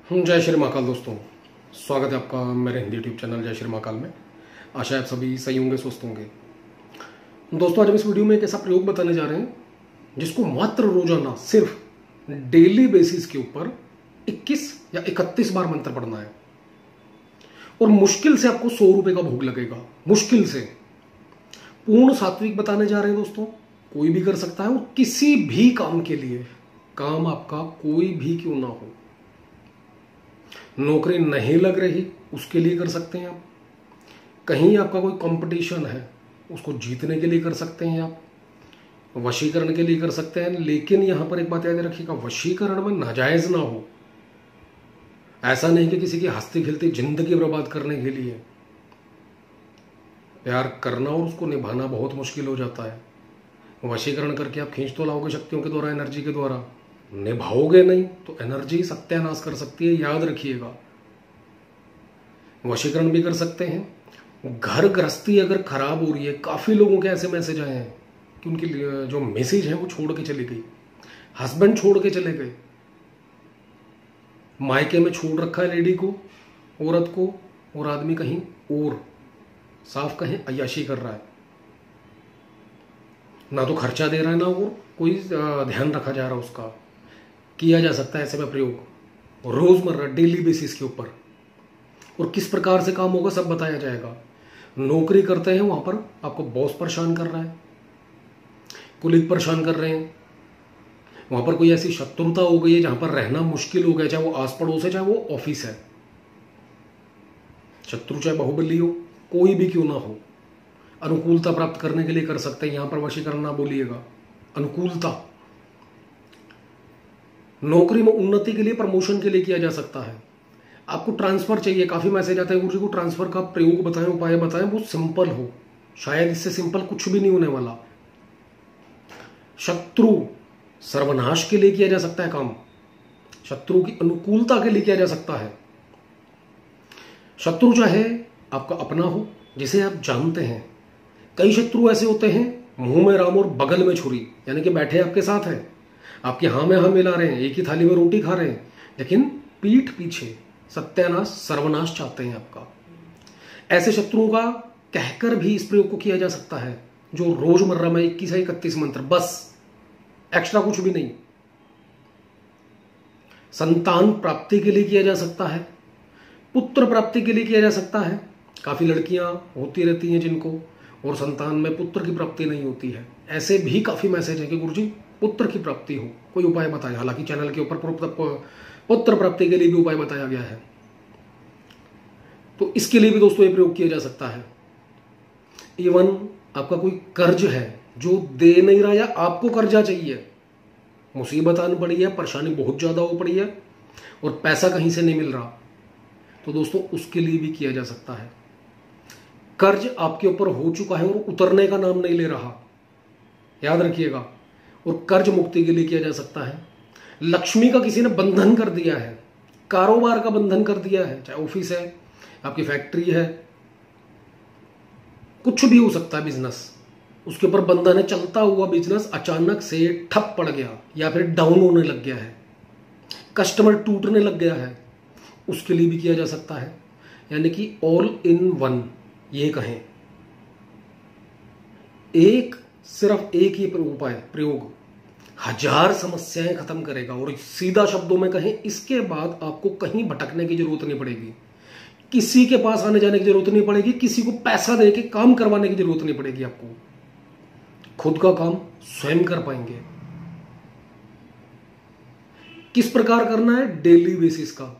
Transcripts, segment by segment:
जय श्री महाकाल दोस्तों, स्वागत है आपका मेरे हिंदी यूट्यूब चैनल जय श्री महाकाल में। आशा है आप सभी सही होंगे, स्वस्थ होंगे। दोस्तों, आज हम इस वीडियो में एक ऐसा प्रयोग बताने जा रहे हैं जिसको मात्र रोजाना सिर्फ डेली बेसिस के ऊपर 21 या 31 बार मंत्र पढ़ना है और मुश्किल से आपको 100 रुपए का भोग लगेगा। मुश्किल से। पूर्ण सात्विक बताने जा रहे हैं दोस्तों, कोई भी कर सकता है और किसी भी काम के लिए, काम आपका कोई भी क्यों ना हो। नौकरी नहीं लग रही उसके लिए कर सकते हैं आप, कहीं आपका कोई कंपटीशन है उसको जीतने के लिए कर सकते हैं आप, वशीकरण के लिए कर सकते हैं। लेकिन यहां पर एक बात याद रखिएगा, वशीकरण में नाजायज ना हो। ऐसा नहीं कि किसी की हंसती खिलती जिंदगी बर्बाद करने के लिए। प्यार करना और उसको निभाना बहुत मुश्किल हो जाता है। वशीकरण करके आप खींच तो लाओगे शक्तियों के द्वारा, एनर्जी के द्वारा, निभाओगे नहीं तो एनर्जी सत्यानाश कर सकती है, याद रखिएगा। वशीकरण भी कर सकते हैं। घर गृहस्थी अगर खराब हो रही है, काफी लोगों के ऐसे मैसेज आए हैं कि उनकी जो मैसेज है वो छोड़ के चली गई, हस्बैंड छोड़ के चले गए, मायके में छोड़ रखा है लेडी को, औरत को, और आदमी कहीं और साफ कहीं अय्याशी कर रहा है, ना तो खर्चा दे रहा है ना और कोई ध्यान रखा जा रहा है उसका। किया जा सकता है ऐसे में प्रयोग रोजमर्रा डेली बेसिस के ऊपर, और किस प्रकार से काम होगा सब बताया जाएगा। नौकरी करते हैं, वहां पर आपको बॉस परेशान कर रहा है, कुलीग परेशान कर रहे हैं, वहां पर कोई ऐसी शत्रुता हो गई है जहां पर रहना मुश्किल हो गया, चाहे वो आस पड़ोस है चाहे वो ऑफिस है। शत्रु चाहे बाहुबली हो, कोई भी क्यों ना हो, अनुकूलता प्राप्त करने के लिए कर सकते हैं। यहां पर वशीकरण ना बोलिएगा, अनुकूलता। नौकरी में उन्नति के लिए, प्रमोशन के लिए किया जा सकता है। आपको ट्रांसफर चाहिए, काफी मैसेज आते हैं गुरु जी को ट्रांसफर का प्रयोग बताएं, उपाय बताएं, वो सिंपल हो। शायद इससे सिंपल कुछ भी नहीं होने वाला। शत्रु सर्वनाश के लिए किया जा सकता है काम, शत्रु की अनुकूलता के लिए किया जा सकता है। शत्रु चाहे आपका अपना हो जिसे आप जानते हैं, कई शत्रु ऐसे होते हैं मुंह में राम और बगल में छुरी, यानी कि बैठे आपके साथ हैं, आपके हाँ में हाँ मिला रहे हैं, एक ही थाली में रोटी खा रहे हैं, लेकिन पीठ पीछे सत्यानाश सर्वनाश चाहते हैं आपका। ऐसे शत्रुओं का कहकर भी इस प्रयोग को किया जा सकता है, जो रोजमर्रा में 21 या 31 मंत्र, बस, एक्स्ट्रा कुछ भी नहीं। संतान प्राप्ति के लिए किया जा सकता है, पुत्र प्राप्ति के लिए किया जा सकता है। काफी लड़कियां होती रहती हैं जिनको, और संतान में पुत्र की प्राप्ति नहीं होती है। ऐसे भी काफी मैसेज है कि गुरुजी पुत्र की प्राप्ति हो, कोई उपाय बताया। हालांकि चैनल के ऊपर पुत्र प्राप्ति के लिए भी उपाय बताया गया है, तो इसके लिए भी दोस्तों ये प्रयोग किया जा सकता है। इवन आपका कोई कर्ज है जो दे नहीं रहा, या आपको कर्जा चाहिए, मुसीबत आन पड़ी है, परेशानी बहुत ज्यादा हो पड़ी है और पैसा कहीं से नहीं मिल रहा, तो दोस्तों उसके लिए भी किया जा सकता है। कर्ज आपके ऊपर हो चुका है और उतरने का नाम नहीं ले रहा, याद रखिएगा, और कर्ज मुक्ति के लिए किया जा सकता है। लक्ष्मी का किसी ने बंधन कर दिया है, कारोबार का बंधन कर दिया है, चाहे ऑफिस है, आपकी फैक्ट्री है, कुछ भी हो सकता है बिजनेस, उसके ऊपर बंधन है, चलता हुआ बिजनेस अचानक से ठप पड़ गया या फिर डाउन होने लग गया है, कस्टमर टूटने लग गया है, उसके लिए भी किया जा सकता है। यानी कि ऑल इन वन ये कहें, सिर्फ एक ही उपाय प्रयोग 1000 समस्याएं खत्म करेगा। और सीधा शब्दों में कहें, इसके बाद आपको कहीं भटकने की जरूरत नहीं पड़ेगी, किसी के पास आने जाने की जरूरत नहीं पड़ेगी, किसी को पैसा दे के काम करवाने की जरूरत नहीं पड़ेगी। आपको खुद का काम स्वयं कर पाएंगे। किस प्रकार करना है, डेली बेसिस का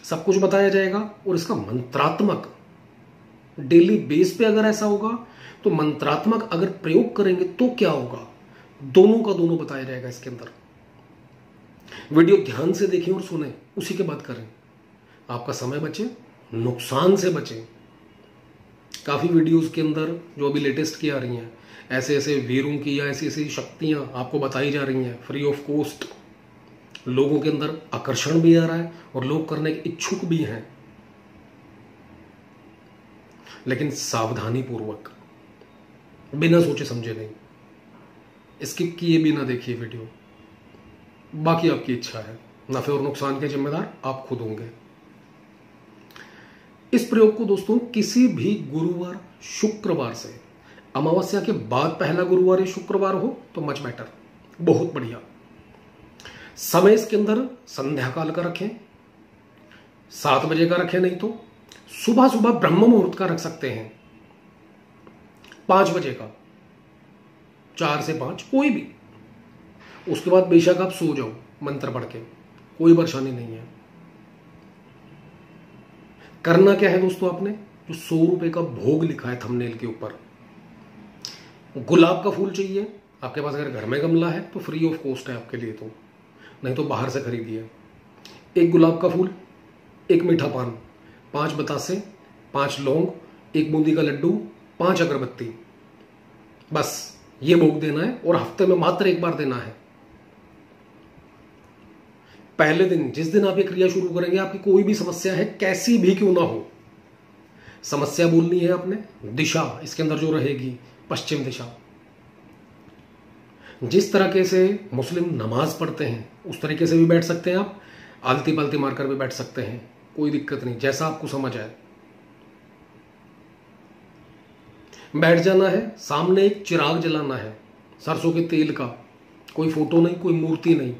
सब कुछ बताया जाएगा, और इसका मंत्रात्मक डेली बेस पे अगर ऐसा होगा तो मंत्रात्मक अगर प्रयोग करेंगे तो क्या होगा, दोनों का दोनों बताया जाएगा इसके अंदर। वीडियो ध्यान से देखें और सुने, उसी के बाद करें, आपका समय बचे, नुकसान से बचे। काफी वीडियोस के अंदर जो अभी लेटेस्ट की आ रही हैं, ऐसे ऐसे वीरों की या ऐसी ऐसी शक्तियां आपको बताई जा रही हैं फ्री ऑफ कॉस्ट, लोगों के अंदर आकर्षण भी आ रहा है और लोग करने के इच्छुक भी हैं, लेकिन सावधानी पूर्वक, बिना सोचे समझे नहीं। स्किप किए बिना देखिए वीडियो, बाकी आपकी इच्छा है। नफे और नुकसान के जिम्मेदार आप खुद होंगे। इस प्रयोग को दोस्तों किसी भी गुरुवार शुक्रवार से, अमावस्या के बाद पहला गुरुवार या शुक्रवार हो तो मच बेटर, बहुत बढ़िया। समय इसके अंदर संध्या काल का रखें, 7 बजे का रखें, नहीं तो सुबह सुबह ब्रह्म मुहूर्त का रख सकते हैं, 5 बजे का, 4 से 5 कोई भी। उसके बाद बेशक आप सो जाओ मंत्र पढ़ के, कोई परेशानी नहीं है। करना क्या है दोस्तों, आपने जो 100 रुपए का भोग लिखा है थंबनेल के ऊपर, गुलाब का फूल चाहिए आपके पास, अगर घर में गमला है तो फ्री ऑफ कॉस्ट है आपके लिए, तो नहीं तो बाहर से खरीदिए। 1 गुलाब का फूल, 1 मीठा पान, 5 बतासे, 5 लौंग, 1 बूंदी का लड्डू, 5 अगरबत्ती, बस ये भोग देना है और हफ्ते में मात्र 1 बार देना है। पहले दिन, जिस दिन आप ये क्रिया शुरू करेंगे, आपकी कोई भी समस्या है, कैसी भी क्यों ना हो, समस्या बोलनी है आपने, दिशा इसके अंदर जो रहेगी पश्चिम दिशा। जिस तरीके से मुस्लिम नमाज पढ़ते हैं उस तरीके से भी बैठ सकते हैं आप, आलती पालती मारकर भी बैठ सकते हैं, कोई दिक्कत नहीं, जैसा आपको समझ आए। बैठ जाना है, सामने एक चिराग जलाना है सरसों के तेल का, कोई फोटो नहीं, कोई मूर्ति नहीं,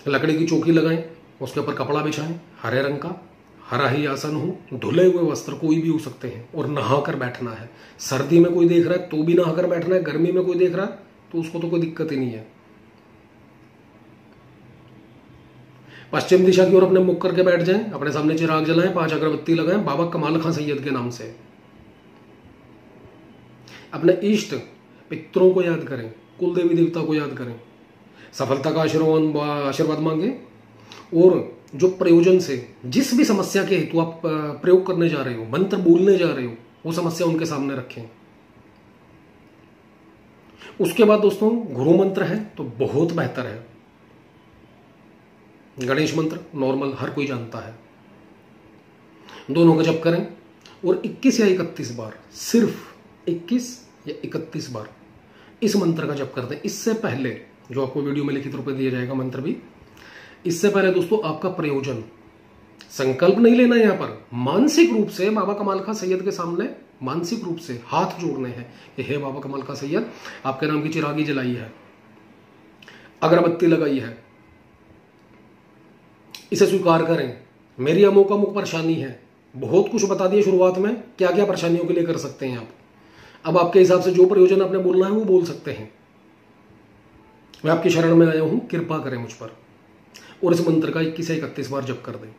लकड़ी की चौकी लगाएं, उसके ऊपर कपड़ा बिछाएं हरे रंग का, हरा ही आसन हो, धुले हुए वस्त्र कोई भी हो सकते हैं, और नहाकर बैठना है। सर्दी में कोई देख रहा है तो भी नहाकर बैठना है, गर्मी में कोई देख रहा है तो उसको तो कोई दिक्कत ही नहीं है। पश्चिम दिशा की ओर अपने मुख करके बैठ जाएं, अपने सामने चिराग जलाएं, 5 अगरबत्ती लगाएं, बाबा कमाल खां सैयद के नाम से। अपने इष्ट पितरों को याद करें, कुल देवी देवता को याद करें, सफलता का आशीर्वाद मांगे, और जो प्रयोजन से, जिस भी समस्या के हेतु आप प्रयोग करने जा रहे हो, मंत्र बोलने जा रहे हो, वो समस्या उनके सामने रखें। उसके बाद दोस्तों गुरु मंत्र है तो बहुत बेहतर है, गणेश मंत्र नॉर्मल हर कोई जानता है, दोनों का जप करें और 21 या 31 बार, सिर्फ 21 या 31 बार इस मंत्र का जप कर दें। इससे पहले, जो आपको वीडियो में लिखित रूप में दिया जाएगा मंत्र भी, इससे पहले दोस्तों आपका प्रयोजन, संकल्प नहीं लेना, यहां पर मानसिक रूप से बाबा कमाल खां सैयद के सामने मानसिक रूप से हाथ जोड़ने हैं कि हे बाबा कमाल खां सैयद, आपके नाम की चिरागी जलाई है, अगरबत्ती लगाई है, इसे स्वीकार करें, मेरी अमुक अमुक परेशानी है, बहुत कुछ बता दिया शुरुआत में क्या क्या परेशानियों के लिए कर सकते हैं आप। अब आपके हिसाब से जो प्रयोजन आपने बोलना है वो बोल सकते हैं। मैं आपकी शरण में आया हूं, कृपा करें मुझ पर, और इस मंत्र का 21 से 31 बार जप कर दें।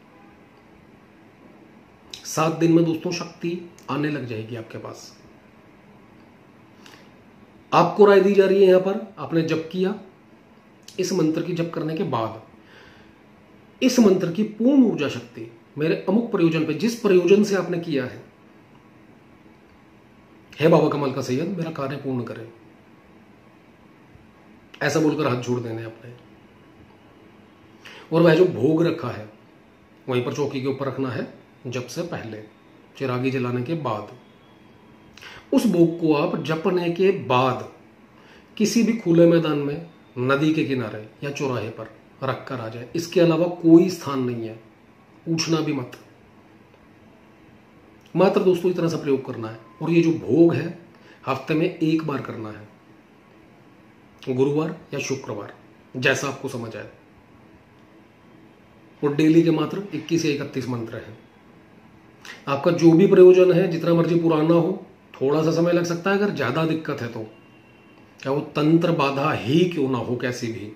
7 दिन में दोस्तों शक्ति आने लग जाएगी आपके पास। आपको राय दी जा रही है यहां पर, आपने जप किया, इस मंत्र की जप करने के बाद इस मंत्र की पूर्ण ऊर्जा शक्ति मेरे अमुक प्रयोजन पे, जिस प्रयोजन से आपने किया है, हे बाबा कमाल का सैयद मेरा कार्य पूर्ण करें, ऐसा बोलकर हाथ जोड़ देने अपने। और वह जो भोग रखा है वहीं पर चौकी के ऊपर रखना है, जप से पहले, चिरागी जलाने के बाद। उस भोग को आप जपने के बाद किसी भी खुले मैदान में, नदी के किनारे या चौराहे पर रख कर आ जाए, इसके अलावा कोई स्थान नहीं है, पूछना भी मत। मात्र दोस्तों इतना सा प्रयोग करना है। और ये जो भोग है हफ्ते में 1 बार करना है, गुरुवार या शुक्रवार, जैसा आपको समझ आए। और डेली के मात्र 21 या 31 मंत्र हैं। आपका जो भी प्रयोजन है, जितना मर्जी पुराना हो, थोड़ा सा समय लग सकता है, अगर ज्यादा दिक्कत है तो, क्या वो तंत्र बाधा ही क्यों ना हो, कैसी भी,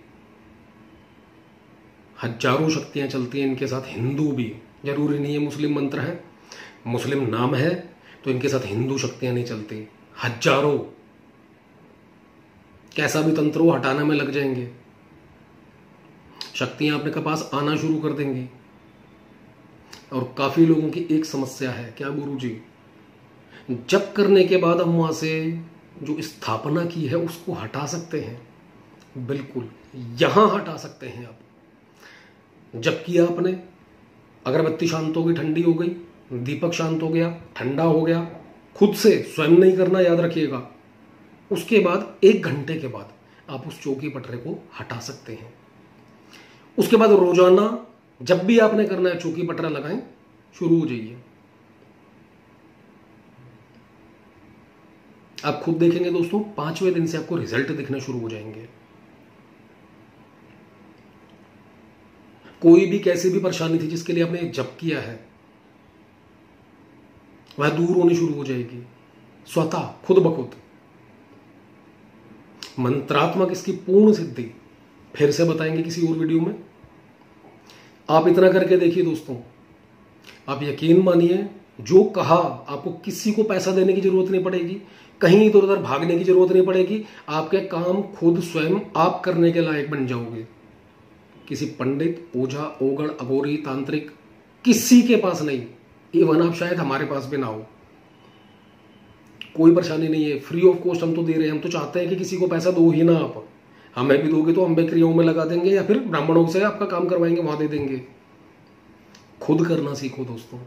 हजारों शक्तियां चलती हैं इनके साथ, हिंदू भी, जरूरी नहीं है मुस्लिम मंत्र है, मुस्लिम नाम है तो इनके साथ हिंदू शक्तियां नहीं चलती, हजारों, कैसा भी तंत्र हो हटाने में लग जाएंगे, शक्तियां अपने के पास आना शुरू कर देंगी। और काफी लोगों की एक समस्या है, क्या गुरुजी, जप करने के बाद हम वहां से जो स्थापना की है उसको हटा सकते हैं? बिल्कुल, यहां हटा सकते हैं आप। जप किया आपने, अगरबत्ती शांत हो गई, ठंडी हो गई, दीपक शांत हो गया, ठंडा हो गया, खुद से, स्वयं नहीं करना, याद रखिएगा। उसके बाद 1 घंटे के बाद आप उस चौकी पटरे को हटा सकते हैं। उसके बाद रोजाना जब भी आपने करना है चौकी पटरा लगाएं, शुरू हो जाइए। आप खुद देखेंगे दोस्तों, 5वें दिन से आपको रिजल्ट दिखने शुरू हो जाएंगे। कोई भी कैसी भी परेशानी थी जिसके लिए आपने जप किया है, वह दूर होनी शुरू हो जाएगी स्वतः, खुद ब खुद। मंत्रात्मक इसकी पूर्ण सिद्धि फिर से बताएंगे किसी और वीडियो में। आप इतना करके देखिए दोस्तों, आप यकीन मानिए, जो कहा आपको किसी को पैसा देने की जरूरत नहीं पड़ेगी, कहीं इधर उधर भागने की जरूरत नहीं पड़ेगी। आपके काम खुद स्वयं आप करने के लायक बन जाओगे। किसी पंडित, ओझा, ओगण, अघोरी, तांत्रिक किसी के पास नहीं। इवन आप शायद हमारे पास भी ना हो, कोई परेशानी नहीं है। फ्री ऑफ कॉस्ट हम तो दे रहे हैं। हम तो चाहते हैं कि किसी को पैसा दो ही ना आप। हमें भी दोगे तो हम भी क्रियाओं में लगा देंगे या फिर ब्राह्मणों से आपका काम करवाएंगे, वहां दे देंगे। खुद करना सीखो दोस्तों,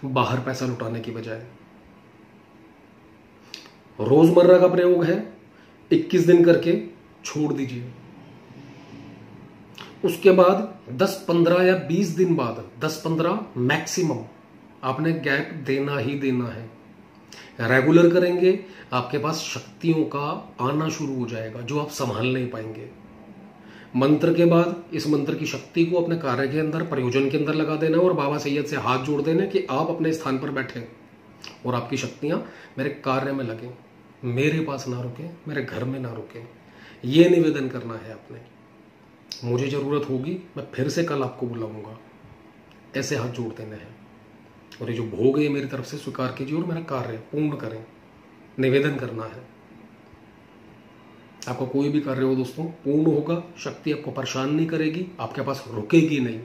बाहर पैसा लुटाने की बजाय। रोजमर्रा का प्रयोग है, 21 दिन करके छोड़ दीजिए। उसके बाद 10, 15 या 20 दिन बाद, 10-15 मैक्सिमम, आपने गैप देना ही देना है। रेगुलर करेंगे, आपके पास शक्तियों का आना शुरू हो जाएगा जो आप संभाल नहीं पाएंगे। मंत्र के बाद इस मंत्र की शक्ति को अपने कार्य के अंदर, प्रयोजन के अंदर लगा देना और बाबा सैयद से हाथ जोड़ देना कि आप अपने स्थान पर बैठे और आपकी शक्तियां मेरे कार्य में लगे, मेरे पास ना रुके, मेरे घर में ना रुके। ये निवेदन करना है आपने। मुझे जरूरत होगी मैं फिर से कल आपको बुलाऊंगा, ऐसे हाथ जोड़ देने हैं। और ये जो भोग है मेरी तरफ से स्वीकार कीजिए और मेरा कार्य पूर्ण करें, निवेदन करना है। आपका कोई भी कार्य हो दोस्तों, पूर्ण होगा। शक्ति आपको परेशान नहीं करेगी, आपके पास रुकेगी नहीं।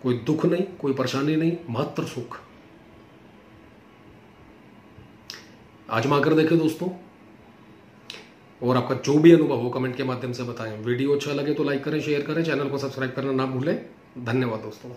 कोई दुख नहीं, कोई परेशानी नहीं, मात्र सुख। आजमा कर देखें दोस्तों, और आपका जो भी अनुभव हो कमेंट के माध्यम से बताएं। वीडियो अच्छा लगे तो लाइक करें, शेयर करें, चैनल को सब्सक्राइब करना ना भूलें। धन्यवाद दोस्तों।